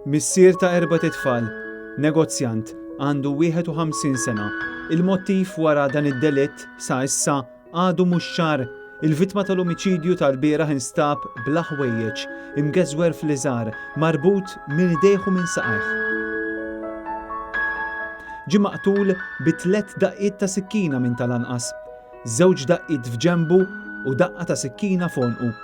Missier ta' 4 tfal, negozjant, għandu 51 sena. Il-mottiv wara dan id-delitt sa issa għadu mhux ċar. Il-vittma tal-omiċidju tal-bieraħ instab bla ħwejjeġ, imgeżwer fl-iżgħar, marbut minn idejh u minn saqajh. Ġie maqtul bi 3 daqqiet ta' sikkina minn tal-anqas, 2 daqqiet f'ġenbu u daqqa ta' sikkina f'għonqu.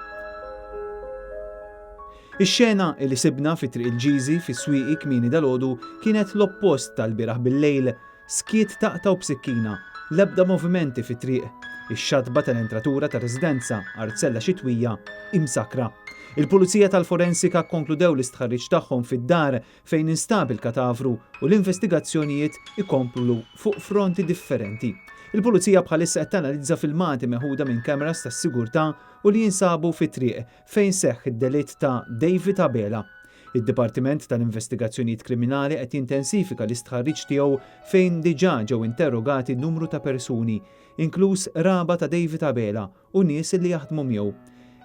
Ix-xena li sibna fi triq il-Ġiżi fis-swieqi kmieni dalgħodu kienet l-oppost tal-bieraħ bil-lejl, skiet taqtaw b'sikkina, l-ebda movimenti fit-triq. Ix-xatba tal-entratura ta' residenza Artzella Xitwija imsakra. Il-Pulizija tal-Forensika konkludew l-istħarriġ tagħhom fid-dar fejn instab il-katavru u l-investigazzjonijiet ikomplu fuq fronti differenti. Il-Pulizija bħalissa qed tanalizza filmati meħuda minn kameras tas-sigurtà u li jinsabu fit-triq fejn seħħ id-delitt ta' David Abela. Id-Dipartiment tal-Investigazzjonijiet Kriminali qed jintensifika l-istħarriġ tiegħu fejn diġà ġew interrogati numru ta' persuni, inkluż raba ta' David Abela u nies li jaħdmu miegħu.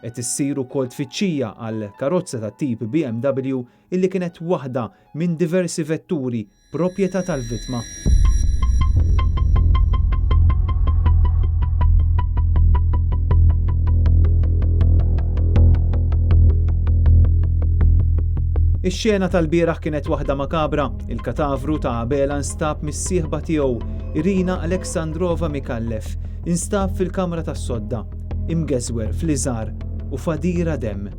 Qed issir ukoll tfittxija għal karozza ta' tip BMW illi kienet waħda minn diversi vetturi proprjetà tal-vittma. Ix-xena tal-bieraħ kienet waħda makabra. Il-katavru ta' Abela nstab mis-sieħba tiegħu, Irina Aleksandrova Mikallef, instab fil-kamra tas-sodda, imgeżwer fl-iżgħar u fadira demm.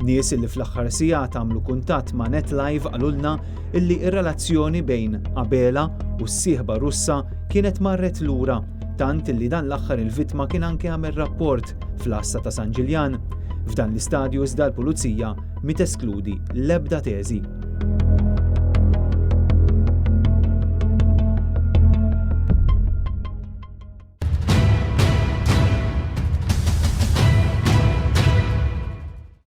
Nies illi fl-aħħar sigħat għamlu kuntatt ma' NetLive qalulna illi r-relazzjoni bejn Abela u s-sieħba Russa kienet marret lura, tant illi dan l-aħħar il-vittma kien anke għamel rapport fl-Asta ta' San Ġiljan. F'dan l-istadju iżda l-Pulizija miteskludi l-ebda teżi.